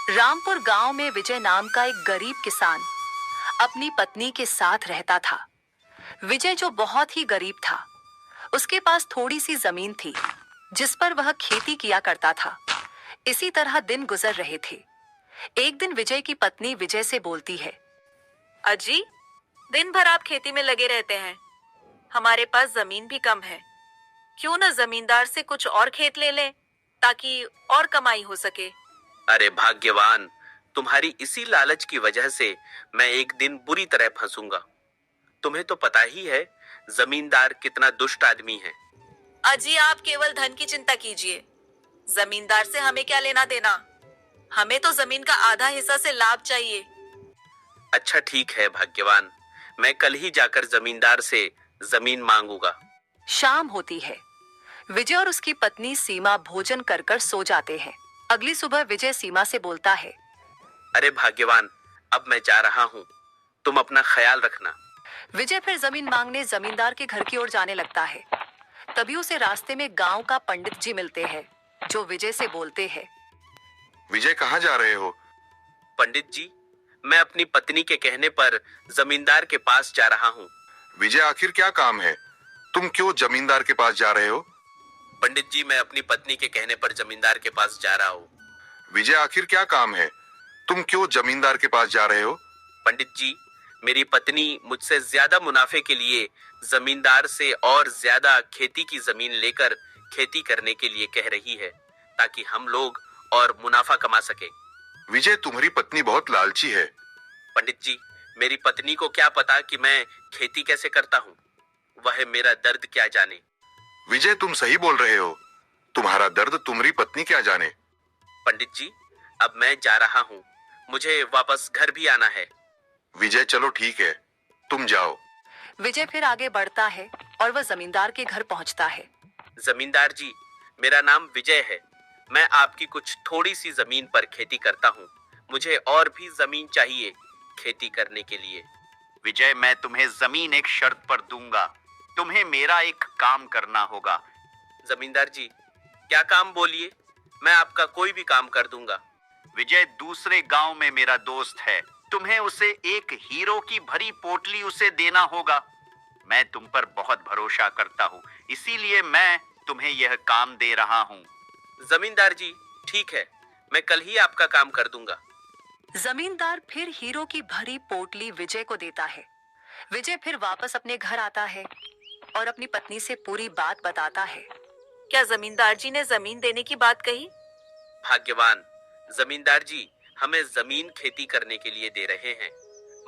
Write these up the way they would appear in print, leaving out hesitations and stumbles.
रामपुर गांव में विजय नाम का एक गरीब किसान अपनी पत्नी के साथ रहता था। विजय जो बहुत ही गरीब था, उसके पास थोड़ी सी जमीन थी जिस पर वह खेती किया करता था। इसी तरह दिन गुजर रहे थे। एक दिन विजय की पत्नी विजय से बोलती है, अजी, दिन भर आप खेती में लगे रहते हैं। हमारे पास जमीन भी कम है। क्यों न जमींदार से कुछ और खेत ले लें ताकि और कमाई हो सके। अरे भाग्यवान, तुम्हारी इसी लालच की वजह से मैं एक दिन बुरी तरह फंसूंगा। तुम्हें तो पता ही है जमींदार कितना दुष्ट आदमी है। अजी, आप केवल धन की चिंता कीजिए। जमींदार से हमें क्या लेना देना। हमें तो जमीन का आधा हिस्सा से लाभ चाहिए। अच्छा ठीक है भाग्यवान, मैं कल ही जाकर जमींदार से जमीन मांगूंगा। शाम होती है। विजय और उसकी पत्नी सीमा भोजन कर कर सो जाते हैं। अगली सुबह विजय सीमा से बोलता है, अरे भाग्यवान, अब मैं जा रहा हूँ, तुम अपना ख्याल रखना। विजय फिर जमीन मांगने जमींदार के घर की ओर जाने लगता है। तभी उसे रास्ते में गांव का पंडित जी मिलते हैं, जो विजय से बोलते हैं, विजय कहाँ जा रहे हो? पंडित जी, मैं अपनी पत्नी के कहने पर जमींदार के पास जा रहा हूँ। विजय, आखिर क्या काम है? तुम क्यों जमींदार के पास जा रहे हो? पंडित जी, मैं अपनी पत्नी के कहने पर जमींदार के पास जा रहा हूँ। विजय, आखिर क्या काम है? तुम क्यों जमींदार के पास जा रहे हो? पंडित जी, मेरी पत्नी मुझसे ज्यादा मुनाफे के लिए जमींदार से और ज्यादा खेती की जमीन लेकर खेती करने के लिए कह रही है, ताकि हम लोग और मुनाफा कमा सके। विजय, तुम्हारी पत्नी बहुत लालची है। पंडित जी, मेरी पत्नी को क्या पता कि मैं खेती कैसे करता हूँ। वह मेरा दर्द क्या जाने। विजय, तुम सही बोल रहे हो। तुम्हारा दर्द तुम्हारी पत्नी क्या जाने। पंडित जी, अब मैं जा रहा हूँ, मुझे वापस घर भी आना है। विजय, चलो ठीक है, तुम जाओ। विजय फिर आगे बढ़ता है और वह जमींदार के घर पहुंचता है। जमींदार जी, मेरा नाम विजय है। मैं आपकी कुछ थोड़ी सी जमीन पर खेती करता हूँ। मुझे और भी जमीन चाहिए खेती करने के लिए। विजय, मैं तुम्हें जमीन एक शर्त पर दूंगा। तुम्हें मेरा एक काम करना होगा। जमींदार जी, क्या काम बोलिए, मैं आपका कोई भी काम कर दूंगा। विजय, दूसरे गांव में मेरा दोस्त है। तुम्हें उसे एक हीरो की भरी पोटली उसे देना होगा। मैं तुम पर बहुत भरोसा करता हूँ, इसीलिए मैं तुम्हें यह काम दे रहा हूँ। जमींदार जी, ठीक है, मैं कल ही आपका काम कर दूंगा। जमींदार फिर हीरो की भरी पोटली विजय को देता है। विजय फिर वापस अपने घर आता है और अपनी पत्नी से पूरी बात बताता है। क्या जमींदार जी ने जमीन देने की बात कही? भाग्यवान, जमींदार जी हमें जमीन खेती करने के लिए दे रहे हैं,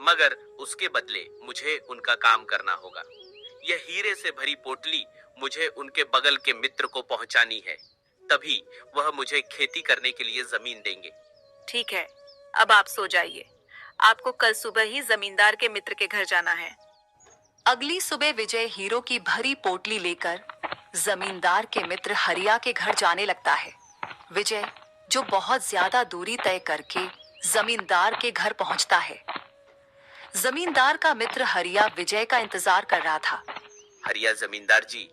मगर उसके बदले मुझे उनका काम करना होगा। यह हीरे से भरी पोटली मुझे उनके बगल के मित्र को पहुंचानी है, तभी वह मुझे खेती करने के लिए जमीन देंगे। ठीक है, अब आप सो जाइए। आपको कल सुबह ही जमींदार के मित्र के घर जाना है। अगली सुबह विजय हीरो की भरी पोटली लेकर जमींदार के मित्र हरिया के घर जाने लगता है। विजय, जो बहुत ज्यादा दूरी तय करके जमींदार के घर पहुंचता है। जमींदार का मित्र हरिया विजय का इंतजार कर रहा था। हरिया जमींदार जी,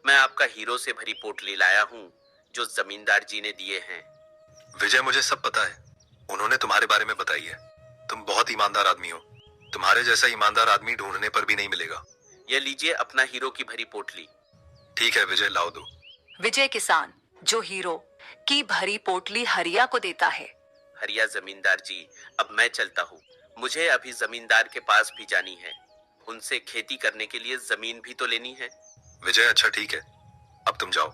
मैं आपका हीरो से भरी पोटली लाया हूँ, जो जमींदार जी ने दिए हैं। विजय, मुझे सब पता है, उन्होंने तुम्हारे बारे में बताई है। तुम बहुत ईमानदार आदमी हो। तुम्हारे जैसा ईमानदार आदमी ढूंढने पर भी नहीं मिलेगा। यह लीजिए अपना हीरो की भरी पोटली। ठीक है विजय, लाओ दो। विजय किसान, जो हीरो की भरी पोटली हरिया को देता है। हरिया जमींदार जी, अब मैं चलता हूँ। मुझे अभी जमींदार के पास भी जानी है। उनसे खेती करने के लिए जमीन भी तो लेनी है। विजय, अच्छा ठीक है, अब तुम जाओ।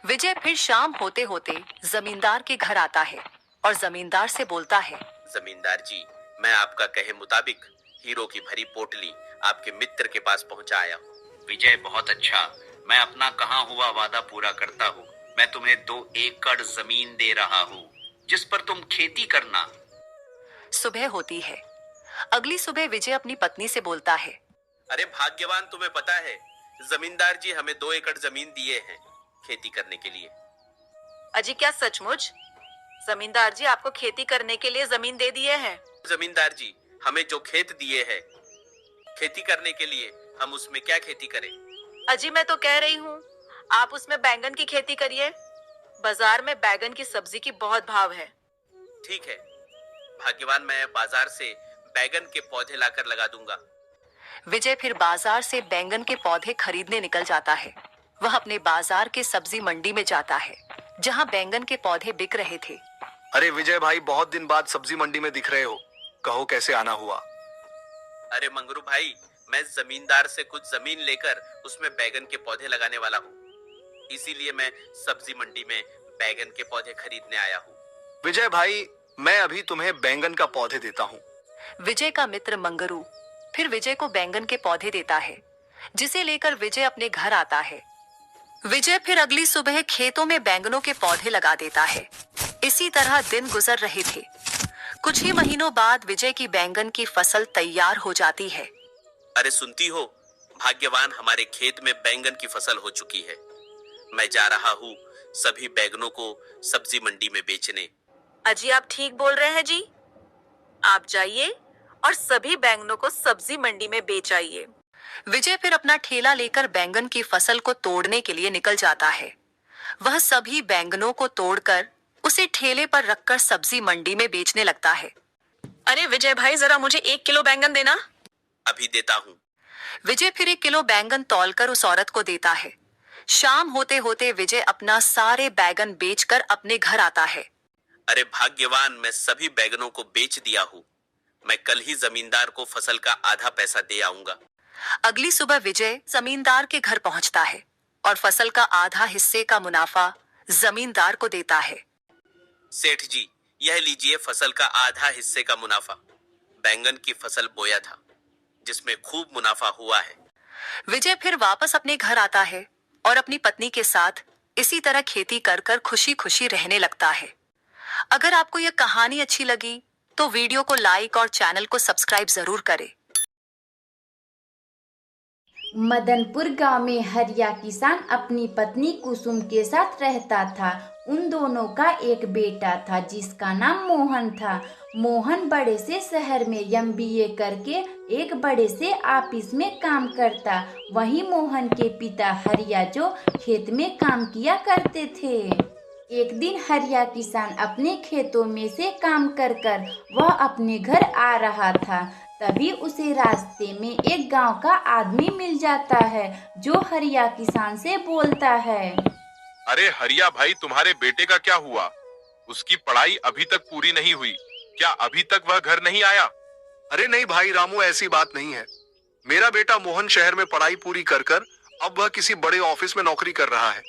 विजय फिर शाम होते होते जमींदार के घर आता है और जमींदार से बोलता है, जमींदार जी, मैं आपका कहे मुताबिक हीरो की भरी पोटली आपके मित्र के पास पहुंचा आया हूँ। विजय, बहुत अच्छा। मैं अपना कहा हुआ वादा पूरा करता हूँ। मैं तुम्हें 2 एकड़ जमीन दे रहा हूँ, जिस पर तुम खेती करना। सुबह होती है। अगली सुबह विजय अपनी पत्नी से बोलता है, अरे भाग्यवान, तुम्हें पता है जमींदार जी हमें 2 एकड़ जमीन दिए हैं खेती करने के लिए। अजी, क्या सचमुच जमींदार जी आपको खेती करने के लिए जमीन दे दिए हैं? जमींदार जी हमें जो खेत दिए हैं खेती करने के लिए, हम उसमें क्या खेती करें? अजी, मैं तो कह रही हूँ आप उसमें बैंगन की खेती करिए। बाजार में बैंगन की सब्जी की बहुत भाव है। ठीक है, भाग्यवान, मैं बाजार से बैगन के पौधे लाकर लगा दूंगा। विजय फिर बाजार से बैंगन के पौधे खरीदने निकल जाता है। वह अपने बाजार के सब्जी मंडी में जाता है, जहां बैंगन के पौधे बिक रहे थे। अरे विजय भाई, बहुत दिन बाद सब्जी मंडी में दिख रहे हो, कहो कैसे आना हुआ? अरे मंगरू भाई, मैं जमींदार से कुछ जमीन लेकर उसमें बैगन के पौधे लगाने वाला हूँ, इसीलिए मैं सब्जी मंडी में बैगन के पौधे खरीदने आया हूँ। विजय भाई, मैं अभी तुम्हें बैंगन का पौधे देता हूँ। विजय का मित्र मंगरू फिर विजय को बैंगन के पौधे देता है, जिसे लेकर विजय अपने घर आता है। विजय फिर अगली सुबह खेतों में बैंगनों के पौधे लगा देता है। इसी तरह दिन गुजर रहे थे। कुछ ही महीनों बाद विजय की बैंगन की फसल तैयार हो जाती है। अरे सुनती हो भाग्यवान, हमारे खेत में बैंगन की फसल हो चुकी है। मैं जा रहा हूँ सभी बैंगनों को सब्जी मंडी में बेचने। अजी आप ठीक बोल रहे हैं जी। आप जाइए और सभी बैंगनों को सब्जी मंडी में बेच आइए। विजय फिर अपना ठेला लेकर बैंगन की फसल को तोड़ने के लिए निकल जाता है। वह सभी बैंगनों को तोड़कर उसे ठेले पर रखकर सब्जी मंडी में बेचने लगता है। अरे विजय भाई, जरा मुझे 1 किलो बैंगन देना। अभी देता हूँ। विजय फिर 1 किलो बैंगन तौलकर उस औरत को देता है। शाम होते होते विजय अपना सारे बैंगन बेचकर अपने घर आता है। अरे भाग्यवान, मैं सभी बैंगनों को बेच दिया हूँ। मैं कल ही जमींदार को फसल का आधा पैसा दे आऊंगा। अगली सुबह विजय जमींदार के घर पहुंचता है और फसल का आधा हिस्से का मुनाफा जमींदार को देता है। सेठ जी, यह लीजिए फसल का आधा हिस्से का मुनाफा। बैंगन की फसल बोया था, जिसमें खूब मुनाफा हुआ है। विजय फिर वापस अपने घर आता है और अपनी पत्नी के साथ इसी तरह खेती कर कर खुशी खुशी रहने लगता है। अगर आपको यह कहानी अच्छी लगी तो वीडियो को लाइक और चैनल को सब्सक्राइब जरूर करें। मदनपुर गांव में हरिया किसान अपनी पत्नी कुसुम के साथ रहता था। उन दोनों का एक बेटा था जिसका नाम मोहन था। मोहन बड़े से शहर में MBA करके एक बड़े से ऑफिस में काम करता। वहीं मोहन के पिता हरिया जो खेत में काम किया करते थे। एक दिन हरिया किसान अपने खेतों में से काम कर कर वह अपने घर आ रहा था। तभी उसे रास्ते में एक गांव का आदमी मिल जाता है, जो हरिया किसान से बोलता है। अरे हरिया भाई, तुम्हारे बेटे का क्या हुआ? उसकी पढ़ाई अभी तक पूरी नहीं हुई, क्या अभी तक वह घर नहीं आया? अरे नहीं भाई रामू, ऐसी बात नहीं है। मेरा बेटा मोहन शहर में पढ़ाई पूरी कर कर अब वह किसी बड़े ऑफिस में नौकरी कर रहा है।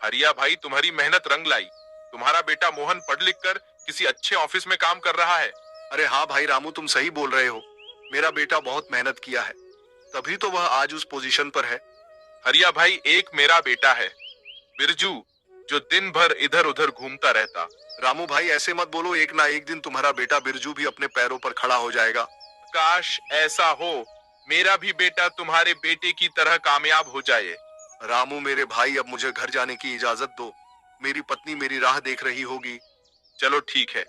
हरिया भाई, तुम्हारी मेहनत रंग लाई। तुम्हारा बेटा मोहन पढ़ लिख कर किसी अच्छे ऑफिस में काम कर रहा है। अरे हाँ भाई रामू, तुम सही बोल रहे हो। मेरा बेटा बहुत मेहनत किया है, तभी तो वह आज उस पोजीशन पर है। हरिया भाई, एक मेरा बेटा है बिरजू, जो दिन भर इधर उधर घूमता रहता। रामू भाई ऐसे मत बोलो, एक ना एक दिन तुम्हारा बेटा बिरजू भी अपने पैरों पर खड़ा हो जाएगा। काश ऐसा हो, मेरा भी बेटा तुम्हारे बेटे की तरह कामयाब हो जाए। रामू मेरे भाई, अब मुझे घर जाने की इजाजत दो। मेरी पत्नी मेरी राह देख रही होगी। चलो ठीक है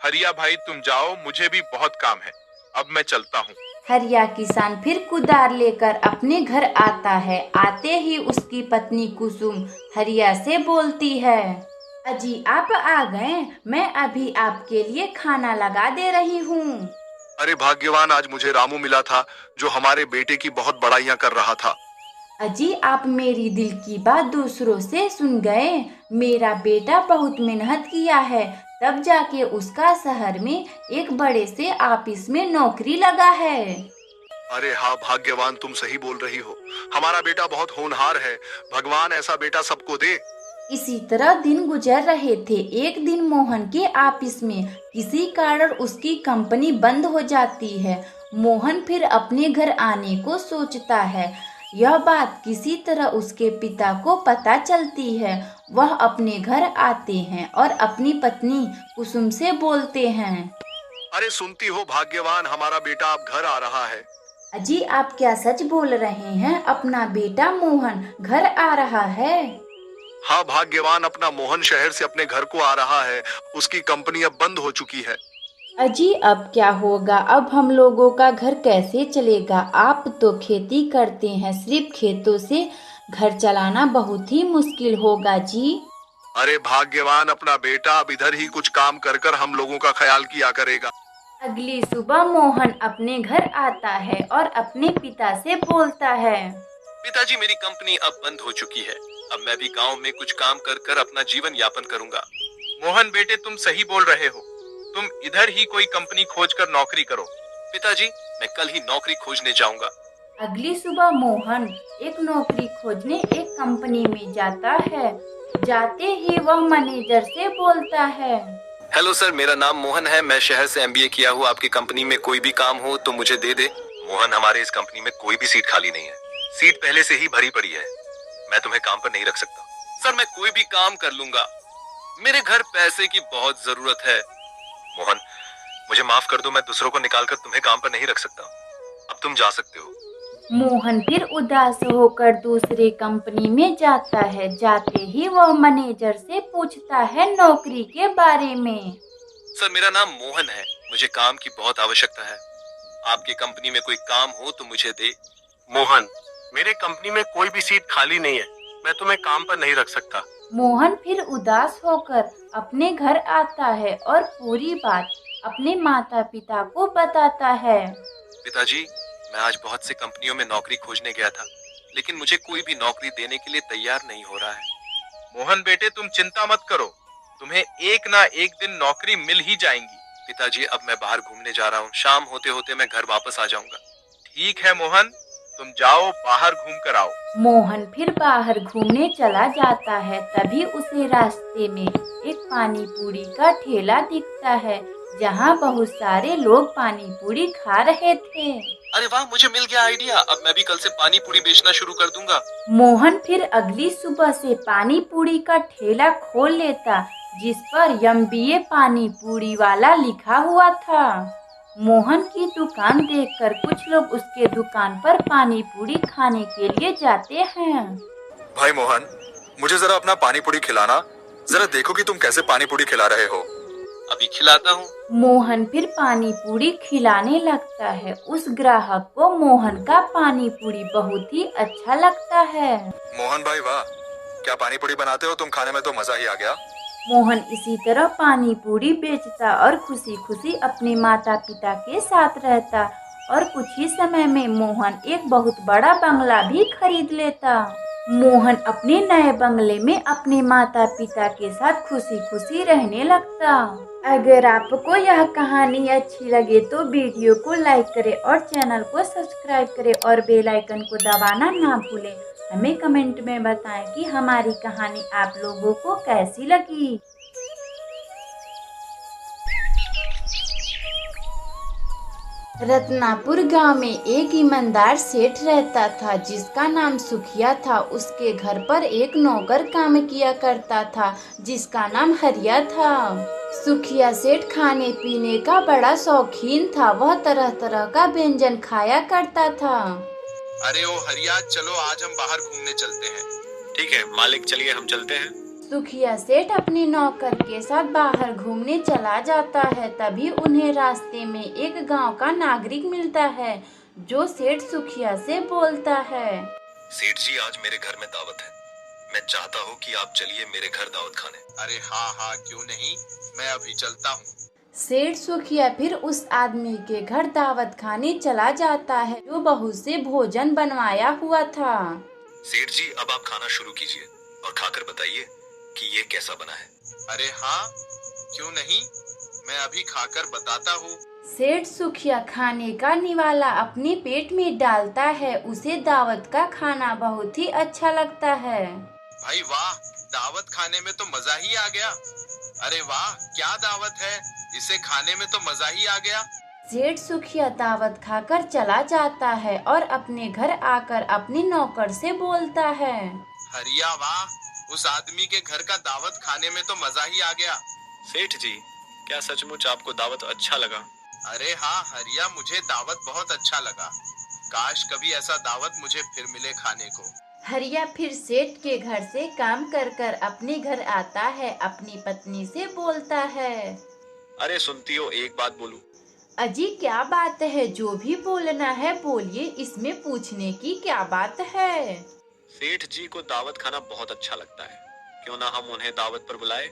हरिया भाई, तुम जाओ, मुझे भी बहुत काम है। अब मैं चलता हूँ। हरिया किसान फिर कुदार लेकर अपने घर आता है। आते ही उसकी पत्नी कुसुम हरिया से बोलती है, अजी आप आ गए, मैं अभी आपके लिए खाना लगा दे रही हूँ। अरे भाग्यवान, आज मुझे रामू मिला था जो हमारे बेटे की बहुत बड़ाइयाँ कर रहा था। अजी आप मेरी दिल की बात दूसरों से सुन गए। मेरा बेटा बहुत मेहनत किया है, तब जाके उसका शहर में एक बड़े से ऑफिस में नौकरी लगा है। अरे हाँ भाग्यवान, तुम सही बोल रही हो। हमारा बेटा बहुत होनहार है। भगवान ऐसा बेटा सबको दे। इसी तरह दिन गुजर रहे थे। एक दिन मोहन के ऑफिस में किसी कारण उसकी कंपनी बंद हो जाती है। मोहन फिर अपने घर आने को सोचता है। यह बात किसी तरह उसके पिता को पता चलती है। वह अपने घर आते हैं और अपनी पत्नी कुसुम से बोलते हैं, अरे सुनती हो भाग्यवान, हमारा बेटा अब घर आ रहा है। अजी आप क्या सच बोल रहे हैं? अपना बेटा मोहन घर आ रहा है? हाँ भाग्यवान, अपना मोहन शहर से अपने घर को आ रहा है। उसकी कंपनी अब बंद हो चुकी है। अजी अब क्या होगा? अब हम लोगों का घर कैसे चलेगा? आप तो खेती करते हैं, सिर्फ खेतों से घर चलाना बहुत ही मुश्किल होगा जी। अरे भाग्यवान, अपना बेटा अब इधर ही कुछ काम कर कर हम लोगों का ख्याल किया करेगा। अगली सुबह मोहन अपने घर आता है और अपने पिता से बोलता है। पिताजी, मेरी कंपनी अब बंद हो चुकी है। अब मैं भी गांव में कुछ काम कर कर अपना जीवन यापन करूंगा। मोहन बेटे, तुम सही बोल रहे हो। तुम इधर ही कोई कंपनी खोजकर नौकरी करो। पिताजी, मैं कल ही नौकरी खोजने जाऊंगा। अगली सुबह मोहन एक नौकरी खोजने एक कंपनी में जाता है। जाते ही वह मैनेजर से बोलता है। हेलो सर, मेरा नाम मोहन है। मैं शहर से एमबीए किया हूँ। आपकी कंपनी में कोई भी काम हो तो मुझे दे दे। मोहन, हमारे इस कंपनी में कोई भी सीट खाली नहीं है। सीट पहले से ही भरी पड़ी है। मैं तुम्हें काम पर नहीं रख सकता। सर, मैं कोई भी काम कर लूंगा। मेरे घर पैसे की बहुत जरूरत है। मोहन, मुझे माफ कर दो। मैं दूसरों को निकालकर तुम्हें काम पर नहीं रख सकता। अब तुम जा सकते हो। मोहन फिर उदास होकर दूसरे कंपनी में जाता है। जाते ही वह मैनेजर से पूछता है नौकरी के बारे में। सर, मेरा नाम मोहन है। मुझे काम की बहुत आवश्यकता है। आपकी कंपनी में कोई काम हो तो मुझे दे। मोहन, मेरे कंपनी में कोई भी सीट खाली नहीं है। मैं तुम्हें काम पर नहीं रख सकता। मोहन फिर उदास होकर अपने घर आता है और पूरी बात अपने माता पिता को बताता है। पिताजी, मैं आज बहुत सी कंपनियों में नौकरी खोजने गया था, लेकिन मुझे कोई भी नौकरी देने के लिए तैयार नहीं हो रहा है। मोहन बेटे, तुम चिंता मत करो। तुम्हें एक ना एक दिन नौकरी मिल ही जाएंगी। पिताजी, अब मैं बाहर घूमने जा रहा हूँ। शाम होते होते मैं घर वापस आ जाऊंगा। ठीक है मोहन, तुम जाओ, बाहर घूम कर आओ। मोहन फिर बाहर घूमने चला जाता है। तभी उसे रास्ते में एक पानी पूरी का ठेला दिखता है, जहाँ बहुत सारे लोग पानी पूरी खा रहे थे। अरे वाह, मुझे मिल गया आइडिया। अब मैं भी कल से पानी पूरी बेचना शुरू कर दूंगा। मोहन फिर अगली सुबह से पानी पूरी का ठेला खोल लेता, जिस पर एमबीए पानी पूरी वाला लिखा हुआ था। मोहन की दुकान देखकर कुछ लोग उसके दुकान पर पानी पूरी खाने के लिए जाते हैं। भाई मोहन, मुझे जरा अपना पानी पूरी खिलाना। जरा देखो कि तुम कैसे पानी पूरी खिला रहे हो। अभी खिलाता हूँ। मोहन फिर पानी पूरी खिलाने लगता है। उस ग्राहक को मोहन का पानी पूरी बहुत ही अच्छा लगता है। मोहन भाई, वाह, क्या पानी पूरी बनाते हो तुम। खाने में तो मजा ही आ गया। मोहन इसी तरह पानी पूरी बेचता और खुशी खुशी अपने माता पिता के साथ रहता। और कुछ ही समय में मोहन एक बहुत बड़ा बंगला भी खरीद लेता। मोहन अपने नए बंगले में अपने माता पिता के साथ खुशी खुशी रहने लगता। अगर आपको यह कहानी अच्छी लगे तो वीडियो को लाइक करें और चैनल को सब्सक्राइब करें और बेल आइकन को दबाना ना भूलें। हमें कमेंट में बताएं कि हमारी कहानी आप लोगों को कैसी लगी। रत्नापुर गांव में एक ईमानदार सेठ रहता था, जिसका नाम सुखिया था। उसके घर पर एक नौकर काम किया करता था, जिसका नाम हरिया था। सुखिया सेठ खाने पीने का बड़ा शौकीन था। वह तरह तरह का व्यंजन खाया करता था। अरे ओ हरिया, चलो आज हम बाहर घूमने चलते हैं। ठीक है मालिक, चलिए हम चलते हैं। सुखिया सेठ अपने नौकर के साथ बाहर घूमने चला जाता है। तभी उन्हें रास्ते में एक गांव का नागरिक मिलता है, जो सेठ सुखिया से बोलता है। सेठ जी, आज मेरे घर में दावत है। मैं चाहता हूँ कि आप चलिए मेरे घर दावत खाने। अरे हाँ हाँ, क्यों नहीं, मैं अभी चलता हूँ। सेठ सुखिया फिर उस आदमी के घर दावत खाने चला जाता है, जो बहुत से भोजन बनवाया हुआ था। सेठ जी, अब आप खाना शुरू कीजिए और खाकर बताइए कि ये कैसा बना है। अरे हाँ, क्यों नहीं, मैं अभी खाकर बताता हूँ। सेठ सुखिया खाने का निवाला अपने पेट में डालता है। उसे दावत का खाना बहुत ही अच्छा लगता है। भाई वाह, दावत खाने में तो मजा ही आ गया। अरे वाह, क्या दावत है, इसे खाने में तो मजा ही आ गया। सेठ सुखिया दावत खाकर चला जाता है और अपने घर आकर अपने नौकर से बोलता है। हरिया वाह, उस आदमी के घर का दावत खाने में तो मजा ही आ गया। सेठ जी, क्या सचमुच आपको दावत अच्छा लगा? अरे हाँ हरिया, मुझे दावत बहुत अच्छा लगा। काश कभी ऐसा दावत मुझे फिर मिले खाने को। हरिया फिर सेठ के घर से काम कर कर अपने घर आता है। अपनी पत्नी से बोलता है। अरे सुनती हो, एक बात बोलूं? अजी क्या बात है, जो भी बोलना है बोलिए, इसमें पूछने की क्या बात है। सेठ जी को दावत खाना बहुत अच्छा लगता है, क्यों ना हम उन्हें दावत पर बुलाए?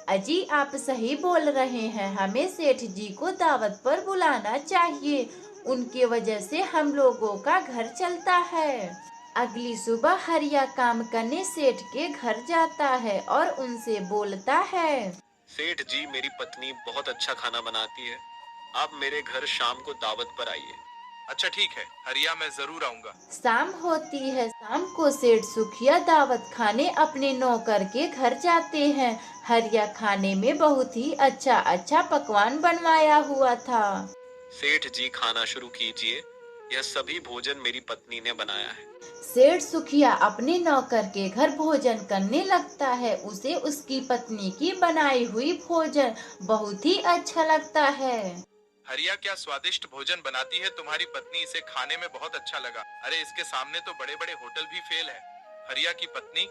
अजी आप सही बोल रहे हैं, हमें सेठ जी को दावत पर बुलाना चाहिए, उनकी वजह से हम लोगों का घर चलता है। अगली सुबह हरिया काम करने सेठ के घर जाता है और उनसे बोलता है, सेठ जी मेरी पत्नी बहुत अच्छा खाना बनाती है, आप मेरे घर शाम को दावत पर आइए। अच्छा ठीक है हरिया, मैं जरूर आऊंगा। शाम होती है। शाम को सेठ सुखिया दावत खाने अपने नौकर के घर जाते हैं। हरिया खाने में बहुत ही अच्छा अच्छा पकवान बनवाया हुआ था। सेठ जी खाना शुरू कीजिए, यह सभी भोजन मेरी पत्नी ने बनाया है। सेठ सुखिया अपने नौकर के घर भोजन करने लगता है। उसे उसकी पत्नी की बनाई हुई भोजन बहुत ही अच्छा लगता है। हरिया क्या स्वादिष्ट भोजन बनाती है तुम्हारी पत्नी, इसे खाने में बहुत अच्छा लगा। अरे इसके सामने तो बड़े बड़े होटल भी फेल है। हरिया की पत्नी,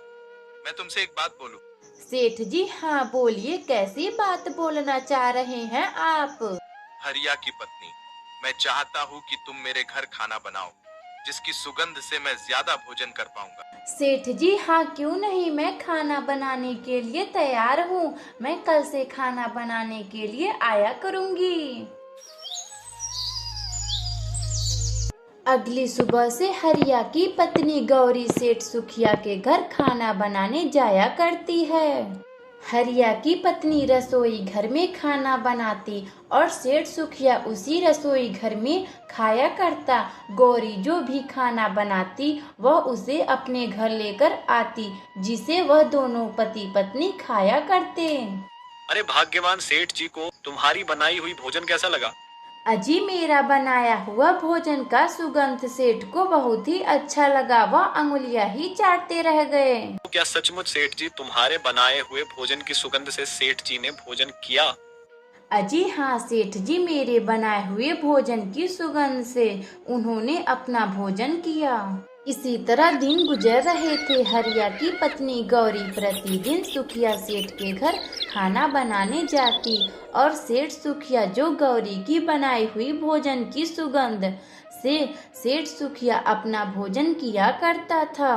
मैं तुमसे एक बात बोलूं? सेठ जी हाँ बोलिए, कैसी बात बोलना चाह रहे हैं आप? हरिया की पत्नी, मैं चाहता हूँ कि तुम मेरे घर खाना बनाओ, जिसकी सुगंध से मैं ज्यादा भोजन कर पाऊंगा। सेठ जी हाँ क्यों नहीं, मैं खाना बनाने के लिए तैयार हूँ। मैं कल से खाना बनाने के लिए आया करूँगी। अगली सुबह से हरिया की पत्नी गौरी सेठ सुखिया के घर खाना बनाने जाया करती है। हरिया की पत्नी रसोई घर में खाना बनाती और सेठ सुखिया उसी रसोई घर में खाया करता। गौरी जो भी खाना बनाती वह उसे अपने घर लेकर आती, जिसे वह दोनों पति पत्नी खाया करते। अरे भाग्यवान सेठ जी को तुम्हारी बनाई हुई भोजन कैसा लगा? अजी मेरा बनाया हुआ भोजन का सुगंध सेठ को बहुत ही अच्छा लगा, वह अंगुलियां ही चाटते रह गए। तो क्या सचमुच सेठ जी तुम्हारे बनाए हुए भोजन की सुगंध से सेठ जी ने भोजन किया? अजी हाँ सेठ जी, मेरे बनाए हुए भोजन की सुगंध से उन्होंने अपना भोजन किया। इसी तरह दिन गुजर रहे थे। हरिया की पत्नी गौरी प्रतिदिन सुखिया सेठ के घर खाना बनाने जाती और सेठ सुखिया जो गौरी की बनाई हुई भोजन की सुगंध से सेठ सुखिया अपना भोजन किया करता था।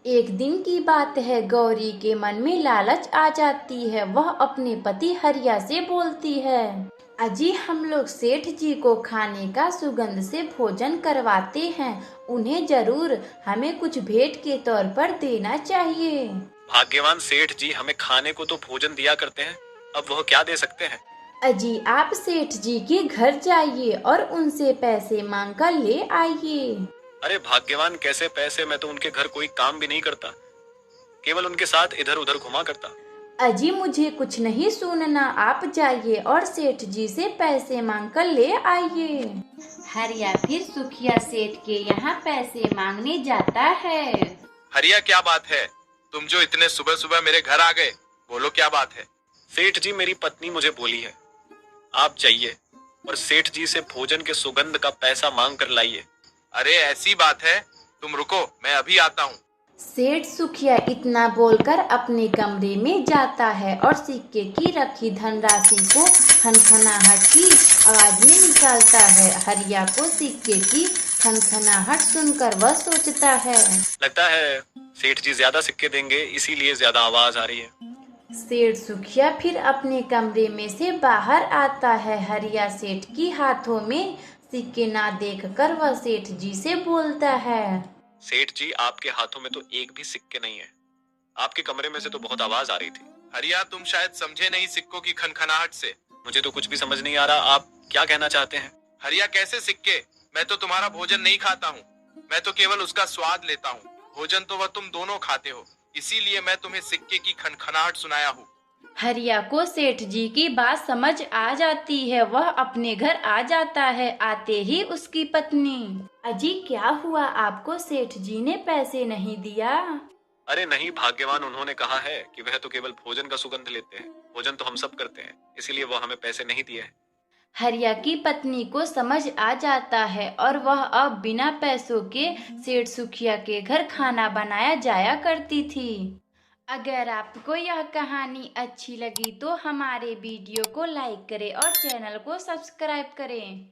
एक दिन की बात है, गौरी के मन में लालच आ जाती है। वह अपने पति हरिया से बोलती है, अजी हम लोग सेठ जी को खाने का सुगंध से भोजन करवाते हैं, उन्हें जरूर हमें कुछ भेंट के तौर पर देना चाहिए। भाग्यवान सेठ जी हमें खाने को तो भोजन दिया करते हैं, अब वह क्या दे सकते हैं? अजी आप सेठ जी के घर जाइए और उनसे पैसे मांग कर ले आइए। अरे भाग्यवान कैसे पैसे, मैं तो उनके घर कोई काम भी नहीं करता, केवल उनके साथ इधर उधर घुमा करता। अजी मुझे कुछ नहीं सुनना, आप जाइए और सेठ जी से पैसे मांग कर ले आइए। हरिया फिर सुखिया सेठ के यहाँ पैसे मांगने जाता है। हरिया क्या बात है, तुम जो इतने सुबह सुबह मेरे घर आ गए, बोलो क्या बात है? सेठ जी मेरी पत्नी मुझे बोली है आप जाइए और सेठ जी से भोजन के सुगंध का पैसा मांग कर लाइए। अरे ऐसी बात है, तुम रुको, मैं अभी आता हूँ। सेठ सुखिया इतना बोलकर अपने कमरे में जाता है और सिक्के की रखी धनराशि को खनखनाहट की आवाज में निकालता है। हरिया को सिक्के की खनखनाहट सुनकर वह सोचता है, लगता है सेठ जी ज्यादा सिक्के देंगे, इसीलिए ज्यादा आवाज आ रही है। सेठ सुखिया फिर अपने कमरे में से बाहर आता है। हरिया सेठ की हाथों में सिक्के ना देखकर वह सेठ जी से बोलता है, सेठ जी आपके हाथों में तो एक भी सिक्के नहीं है, आपके कमरे में से तो बहुत आवाज आ रही थी। हरिया तुम शायद समझे नहीं सिक्कों की खनखनाहट से। मुझे तो कुछ भी समझ नहीं आ रहा, आप क्या कहना चाहते हैं? हरिया कैसे सिक्के, मैं तो तुम्हारा भोजन नहीं खाता हूँ, मैं तो केवल उसका स्वाद लेता हूँ। भोजन तो वह तुम दोनों खाते हो, इसीलिए मैं तुम्हें सिक्के की खनखनाहट सुनाया हूँ। हरिया को सेठ जी की बात समझ आ जाती है, वह अपने घर आ जाता है। आते ही उसकी पत्नी, अजी क्या हुआ, आपको सेठ जी ने पैसे नहीं दिया? अरे नहीं भाग्यवान, उन्होंने कहा है कि वह तो केवल भोजन का सुगंध लेते हैं, भोजन तो हम सब करते हैं, इसीलिए वह हमें पैसे नहीं दिए हैं। हरिया की पत्नी को समझ आ जाता है और वह अब बिना पैसों के सेठ सुखिया के घर खाना बनाया जाया करती थी। अगर आपको यह कहानी अच्छी लगी तो हमारे वीडियो को लाइक करें और चैनल को सब्सक्राइब करें।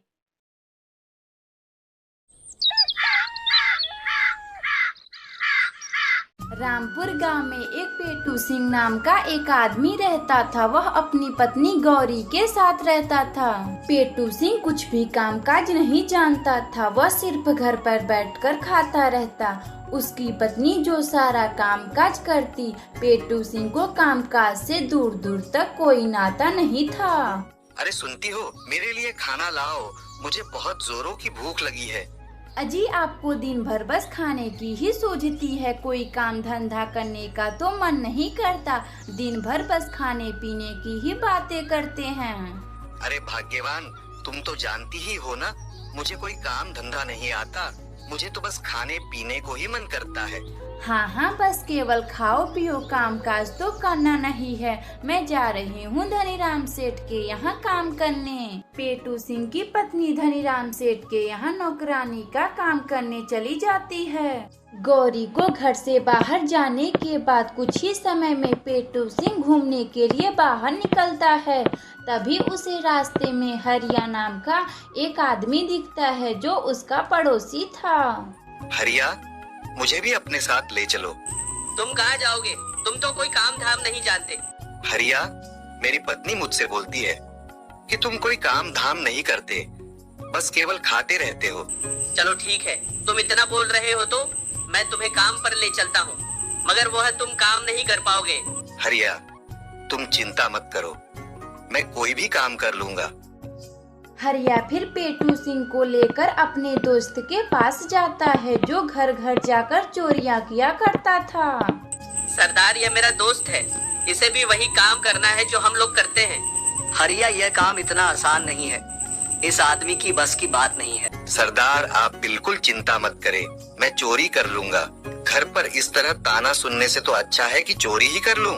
रामपुर गांव में एक पेटू सिंह नाम का एक आदमी रहता था। वह अपनी पत्नी गौरी के साथ रहता था। पेटू सिंह कुछ भी कामकाज नहीं जानता था। वह सिर्फ घर पर बैठकर खाता रहता। उसकी पत्नी जो सारा कामकाज करती। पेटू सिंह को कामकाज से दूर दूर तक कोई नाता नहीं था। अरे सुनती हो, मेरे लिए खाना लाओ, मुझे बहुत जोरों की भूख लगी है। अजी आपको दिन भर बस खाने की ही सूझती है, कोई काम धंधा करने का तो मन नहीं करता। दिन भर बस खाने पीने की ही बातें करते हैं। अरे भाग्यवान, तुम तो जानती ही हो ना, मुझे कोई काम धंधा नहीं आता। मुझे तो बस खाने पीने को ही मन करता है। हाँ हाँ, बस केवल खाओ पियो, काम काज तो करना नहीं है। मैं जा रही हूँ धनीराम सेठ के यहाँ काम करने। पेटू सिंह की पत्नी धनीराम सेठ के यहाँ नौकरानी का काम करने चली जाती है। गौरी को घर से बाहर जाने के बाद कुछ ही समय में पेटू सिंह घूमने के लिए बाहर निकलता है। तभी उसे रास्ते में हरिया नाम का एक आदमी दिखता है जो उसका पड़ोसी था। हरिया, मुझे भी अपने साथ ले चलो। तुम कहाँ जाओगे? तुम तो कोई काम धाम नहीं जानते। हरिया, मेरी पत्नी मुझसे बोलती है कि तुम कोई काम धाम नहीं करते, बस केवल खाते रहते हो। चलो ठीक है, तुम इतना बोल रहे हो तो मैं तुम्हें काम पर ले चलता हूँ, मगर वह तुम काम नहीं कर पाओगे। हरिया, तुम चिंता मत करो, मैं कोई भी काम कर लूंगा। हरिया फिर पेटू सिंह को लेकर अपने दोस्त के पास जाता है जो घर घर जाकर चोरियां किया करता था। सरदार, ये मेरा दोस्त है, इसे भी वही काम करना है जो हम लोग करते हैं। हरिया, यह काम इतना आसान नहीं है, इस आदमी की बस की बात नहीं है। सरदार, आप बिल्कुल चिंता मत करें, मैं चोरी कर लूंगा। घर पर इस तरह ताना सुनने से तो अच्छा है कि चोरी ही कर लूं।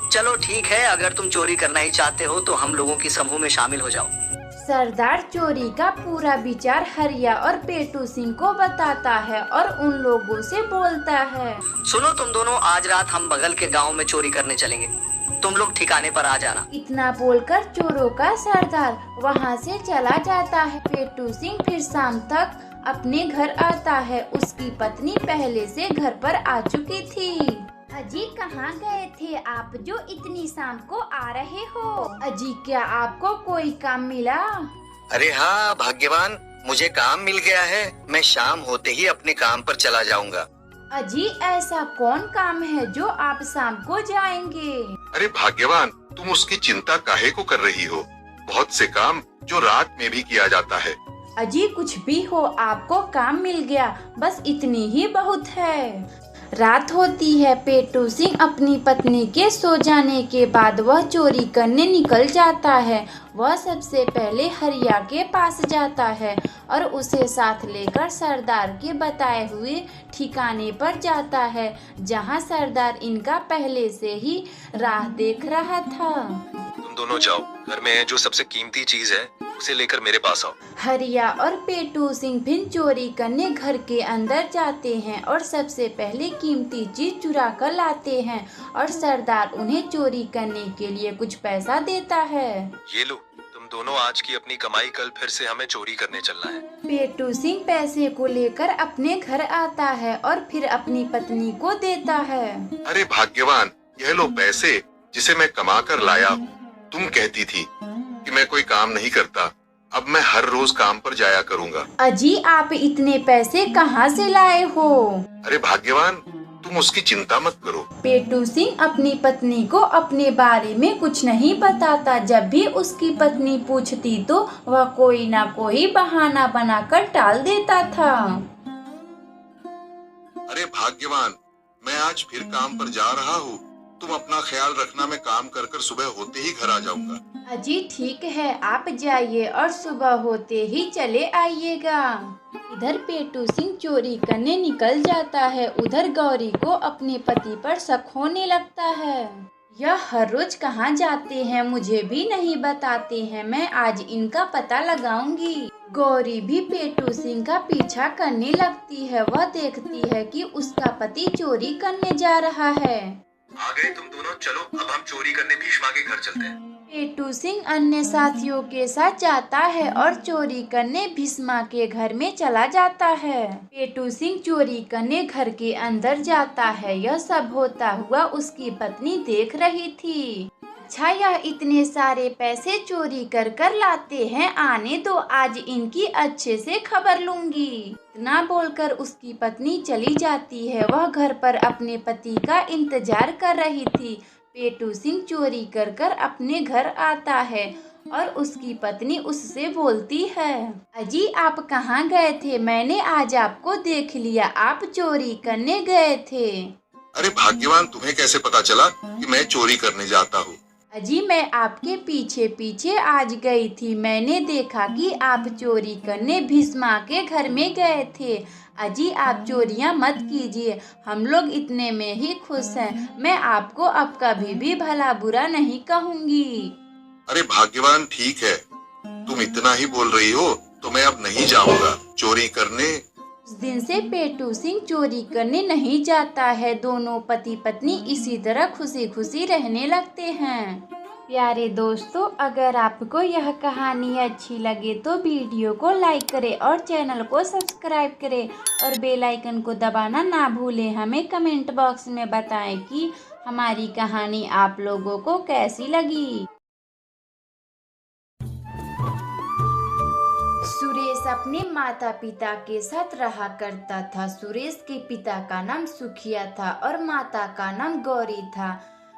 चलो ठीक है, अगर तुम चोरी करना ही चाहते हो तो हम लोगों की समूह में शामिल हो जाओ। सरदार चोरी का पूरा विचार हरिया और पेटू सिंह को बताता है और उन लोगों से बोलता है, सुनो तुम दोनों, आज रात हम बगल के गांव में चोरी करने चलेंगे, तुम लोग ठिकाने पर आ जाना। इतना बोलकर चोरों का सरदार वहाँ से चला जाता है। पेटू सिंह फिर शाम तक अपने घर आता है। उसकी पत्नी पहले से घर पर आ चुकी थी। अजी कहाँ गए थे आप जो इतनी शाम को आ रहे हो? अजी क्या आपको कोई काम मिला? अरे हाँ भाग्यवान, मुझे काम मिल गया है, मैं शाम होते ही अपने काम पर चला जाऊंगा। अजी ऐसा कौन काम है जो आप शाम को जाएंगे? अरे भाग्यवान, तुम उसकी चिंता काहे को कर रही हो? बहुत से काम जो रात में भी किया जाता है। अजी कुछ भी हो, आपको काम मिल गया, बस इतनी ही बहुत है। रात होती है। पेटू सिंह अपनी पत्नी के सो जाने के बाद वह चोरी करने निकल जाता है। वह सबसे पहले हरिया के पास जाता है और उसे साथ लेकर सरदार के बताए हुए ठिकाने पर जाता है जहां सरदार इनका पहले से ही राह देख रहा था। तुम दोनों जाओ, घर में जो सबसे कीमती चीज है उसे लेकर मेरे पास आओ। हरिया और पेटू सिंह फिर चोरी करने घर के अंदर जाते हैं और सबसे पहले कीमती चीज चुरा कर लाते हैं और सरदार उन्हें चोरी करने के लिए कुछ पैसा देता है। ये लो, तुम दोनों आज की अपनी कमाई, कल फिर से हमें चोरी करने चलना है। पेटू सिंह पैसे को लेकर अपने घर आता है और फिर अपनी पत्नी को देता है। अरे भाग्यवान, यह लो पैसे जिसे मैं कमा कर लाया। तुम कहती थी कि मैं कोई काम नहीं करता, अब मैं हर रोज काम पर जाया करूंगा। अजी आप इतने पैसे कहाँ से लाए हो? अरे भाग्यवान, तुम उसकी चिंता मत करो। पेटू सिंह अपनी पत्नी को अपने बारे में कुछ नहीं बताता। जब भी उसकी पत्नी पूछती तो वह कोई ना कोई बहाना बनाकर टाल देता था। अरे भाग्यवान, मैं आज फिर काम पर जा रहा हूँ, तुम अपना ख्याल रखना, मैं काम कर कर सुबह होते ही घर आ जाऊंगा। अजी ठीक है, आप जाइए और सुबह होते ही चले आइएगा। इधर पेटू सिंह चोरी करने निकल जाता है, उधर गौरी को अपने पति पर शक होने लगता है। यह हर रोज कहाँ जाते हैं, मुझे भी नहीं बताते हैं, मैं आज इनका पता लगाऊंगी। गौरी भी पेटू सिंह का पीछा करने लगती है। वह देखती है कि उसका पति चोरी करने जा रहा है। आ गए तुम दोनों, चलो अब हम चोरी करने भीष्मा के घर चलते हैं। पेटू सिंह अन्य साथियों के साथ जाता है और चोरी करने भीष्मा के घर में चला जाता है। पेटू सिंह चोरी करने घर के अंदर जाता है। यह सब होता हुआ उसकी पत्नी देख रही थी। अच्छा, यह इतने सारे पैसे चोरी कर कर लाते हैं, आने दो, आज इनकी अच्छे से खबर लूंगी। इतना बोलकर उसकी पत्नी चली जाती है। वह घर पर अपने पति का इंतजार कर रही थी। पेटू सिंह चोरी कर कर अपने घर आता है और उसकी पत्नी उससे बोलती है, अजी आप कहाँ गए थे? मैंने आज आपको देख लिया, आप चोरी करने गए थे। अरे भाग्यवान, तुम्हें कैसे पता चला कि मैं चोरी करने जाता हूँ? अजी मैं आपके पीछे पीछे आज गई थी। मैंने देखा कि आप चोरी करने भीष्मा के घर में गए थे। अजी आप चोरियां मत कीजिए, हम लोग इतने में ही खुश हैं। मैं आपको अब कभी भी भला बुरा नहीं कहूँगी। अरे भाग्यवान, ठीक है, तुम इतना ही बोल रही हो तो मैं अब नहीं जाऊंगा चोरी करने। उस दिन से पेटू सिंह चोरी करने नहीं जाता है। दोनों पति पत्नी इसी तरह खुशी खुशी रहने लगते हैं। प्यारे दोस्तों, अगर आपको यह कहानी अच्छी लगे तो वीडियो को लाइक करें और चैनल को सब्सक्राइब करें और बेल आइकन को दबाना ना भूलें। हमें कमेंट बॉक्स में बताएं कि हमारी कहानी आप लोगों को कैसी लगी। सुरेश अपने माता पिता के साथ रहा करता था। सुरेश के पिता का नाम सुखिया था और माता का नाम गौरी था।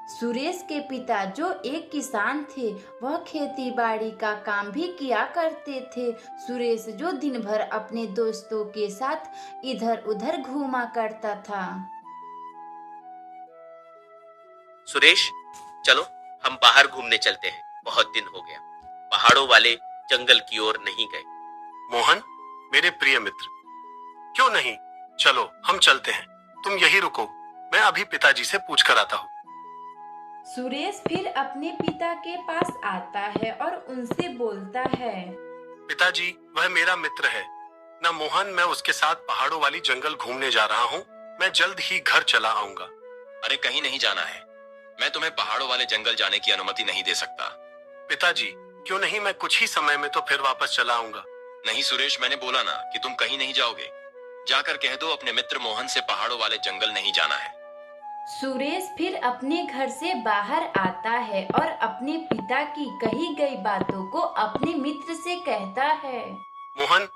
सुरेश के पिता जो एक किसान थे, वह खेती बाड़ी का काम भी किया करते थे। सुरेश जो दिन भर अपने दोस्तों के साथ इधर उधर घूमा करता था। सुरेश, चलो हम बाहर घूमने चलते हैं, बहुत दिन हो गया। पहाड़ों वाले जंगल की ओर नहीं गए। मोहन मेरे प्रिय मित्र, क्यों नहीं, चलो हम चलते हैं। तुम यही रुको, मैं अभी पिताजी से पूछ कर आता हूँ। सुरेश फिर अपने पिता के पास आता है और उनसे बोलता है, पिताजी वह मेरा मित्र है ना मोहन, मैं उसके साथ पहाड़ों वाली जंगल घूमने जा रहा हूँ। मैं जल्द ही घर चला आऊंगा। अरे कहीं नहीं जाना है, मैं तुम्हें पहाड़ों वाले जंगल जाने की अनुमति नहीं दे सकता। पिताजी क्यों नहीं, मैं कुछ ही समय में तो फिर वापस चला आऊंगा। नहीं सुरेश, मैंने बोला ना कि तुम कहीं नहीं जाओगे। जाकर कह दो अपने मित्र मोहन से पहाड़ों वाले जंगल नहीं जाना है। सुरेश फिर अपने घर से बाहर आता है और अपने पिता की कही गई बातों को अपने मित्र से कहता है। मोहन,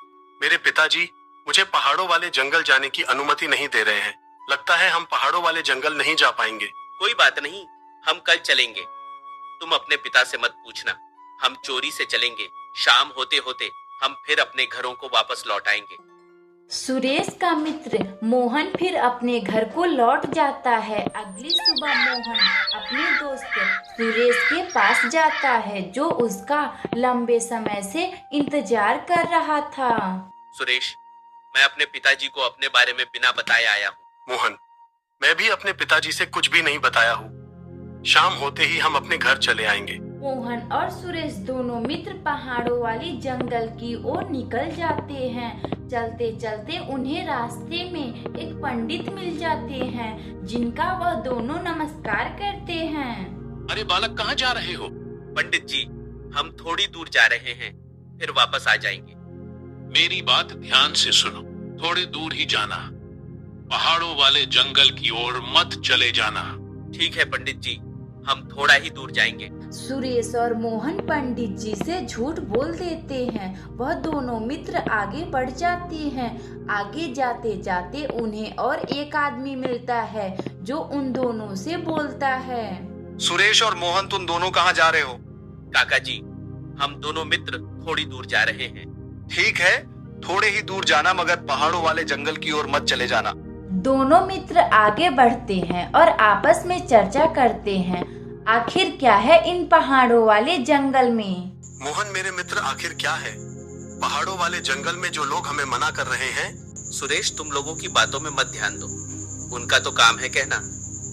मेरे पिताजी मुझे पहाड़ों वाले जंगल जाने की अनुमति नहीं दे रहे हैं। लगता है हम पहाड़ों वाले जंगल नहीं जा पाएंगे। कोई बात नहीं, हम कल चलेंगे। तुम अपने पिता से मत पूछना, हम चोरी से चलेंगे। शाम होते होते हम फिर अपने घरों को वापस लौट आएंगे। सुरेश का मित्र मोहन फिर अपने घर को लौट जाता है। अगली सुबह मोहन अपने दोस्त सुरेश के पास जाता है, जो उसका लंबे समय से इंतजार कर रहा था। सुरेश, मैं अपने पिताजी को अपने बारे में बिना बताए आया हूँ। मोहन, मैं भी अपने पिताजी से कुछ भी नहीं बताया हूँ। शाम होते ही हम अपने घर चले आएंगे। मोहन और सुरेश दोनों मित्र पहाड़ों वाली जंगल की ओर निकल जाते हैं। चलते चलते उन्हें रास्ते में एक पंडित मिल जाते हैं, जिनका वह दोनों नमस्कार करते हैं। अरे बालक, कहाँ जा रहे हो? पंडित जी, हम थोड़ी दूर जा रहे हैं, फिर वापस आ जाएंगे। मेरी बात ध्यान से सुनो, थोड़ी दूर ही जाना, पहाड़ों वाले जंगल की ओर मत चले जाना। ठीक है पंडित जी, हम थोड़ा ही दूर जाएंगे। सुरेश और मोहन पंडित जी से झूठ बोल देते हैं। वह दोनों मित्र आगे बढ़ जाते हैं। आगे जाते जाते उन्हें और एक आदमी मिलता है, जो उन दोनों से बोलता है। सुरेश और मोहन, तुम दोनों कहाँ जा रहे हो? काका जी, हम दोनों मित्र थोड़ी दूर जा रहे हैं। ठीक है, थोड़े ही दूर जाना, मगर पहाड़ों वाले जंगल की ओर मत चले जाना। दोनों मित्र आगे बढ़ते हैं और आपस में चर्चा करते हैं, आखिर क्या है इन पहाड़ों वाले जंगल में। मोहन मेरे मित्र, आखिर क्या है पहाड़ों वाले जंगल में जो लोग हमें मना कर रहे हैं? सुरेश, तुम लोगों की बातों में मत ध्यान दो, उनका तो काम है कहना।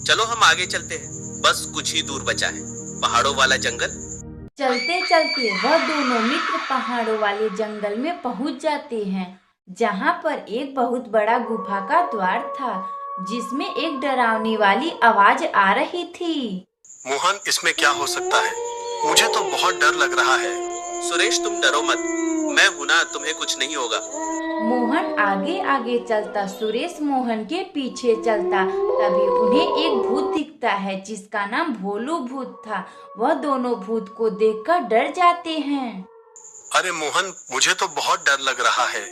चलो हम आगे चलते हैं, बस कुछ ही दूर बचा है पहाड़ों वाला जंगल। चलते चलते वह दोनों मित्र पहाड़ों वाले जंगल में पहुंच जाते हैं, जहां पर एक बहुत बड़ा गुफा का द्वार था, जिसमें एक डरावनी वाली आवाज आ रही थी। मोहन, इसमें क्या हो सकता है? मुझे तो बहुत डर लग रहा है। सुरेश तुम डरो मत, मैं हूं ना, तुम्हें कुछ नहीं होगा। मोहन आगे आगे चलता, सुरेश मोहन के पीछे चलता। तभी उन्हें एक भूत दिखता है जिसका नाम भोलू भूत था। वह दोनों भूत को देखकर डर जाते हैं। अरे मोहन, मुझे तो बहुत डर लग रहा है।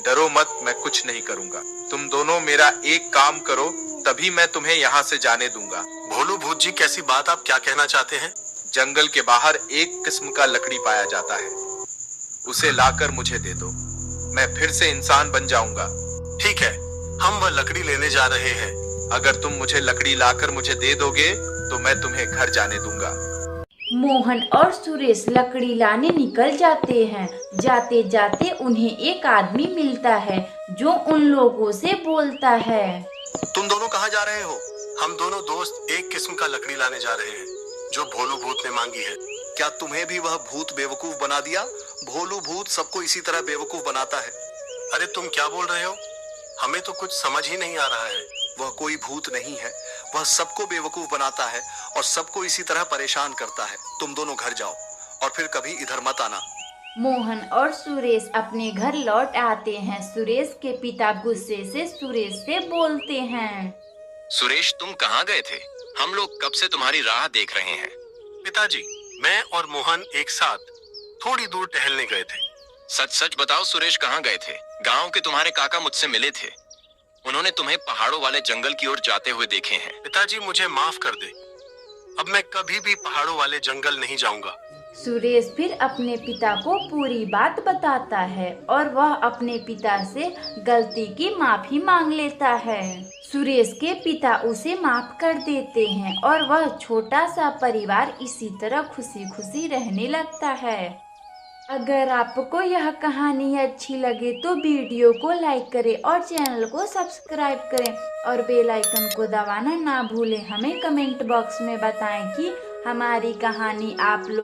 डरो मत, मैं कुछ नहीं करूंगा। तुम दोनों मेरा एक काम करो, तभी मैं तुम्हें यहाँ से जाने दूंगा। भोलू भूत जी, कैसी बात आप क्या कहना चाहते हैं? जंगल के बाहर एक किस्म का लकड़ी पाया जाता है, उसे लाकर मुझे दे दो, मैं फिर से इंसान बन जाऊंगा। ठीक है, हम वह लकड़ी लेने जा रहे हैं। अगर तुम मुझे लकड़ी लाकर मुझे दे दोगे तो मैं तुम्हें घर जाने दूंगा। मोहन और सुरेश लकड़ी लाने निकल जाते हैं। जाते जाते उन्हें एक आदमी मिलता है जो उन लोगों से बोलता है। तुम दोनों कहाँ जा रहे हो? हम दोनों दोस्त एक किस्म का लकड़ी लाने जा रहे हैं जो भोलू भूत ने मांगी है। क्या तुम्हें भी वह भूत बेवकूफ बना दिया? भोलू भूत सबको इसी तरह बेवकूफ बनाता है। अरे तुम क्या बोल रहे हो? हमें तो कुछ समझ ही नहीं आ रहा है। वह कोई भूत नहीं है, वह सबको बेवकूफ बनाता है और सबको इसी तरह परेशान करता है। तुम दोनों घर जाओ और फिर कभी इधर मत आना। मोहन और सुरेश अपने घर लौट आते हैं। सुरेश के पिता गुस्से से सुरेश से बोलते हैं। सुरेश, तुम कहाँ गए थे? हम लोग कब से तुम्हारी राह देख रहे हैं। पिताजी, मैं और मोहन एक साथ थोड़ी दूर टहलने गए थे। सच सच बताओ सुरेश, कहाँ गए थे? गांव के तुम्हारे काका मुझसे मिले थे, उन्होंने तुम्हें पहाड़ों वाले जंगल की ओर जाते हुए देखे हैं। पिताजी, मुझे माफ कर दे, अब मैं कभी भी पहाड़ों वाले जंगल नहीं जाऊंगा। सुरेश फिर अपने पिता को पूरी बात बताता है और वह अपने पिता से गलती की माफी मांग लेता है। सुरेश के पिता उसे माफ कर देते हैं और वह छोटा सा परिवार इसी तरह खुशी खुशी रहने लगता है। अगर आपको यह कहानी अच्छी लगे तो वीडियो को लाइक करें और चैनल को सब्सक्राइब करें और बेल आइकन को दबाना ना भूलें। हमें कमेंट बॉक्स में बताएं कि हमारी कहानी आप लोग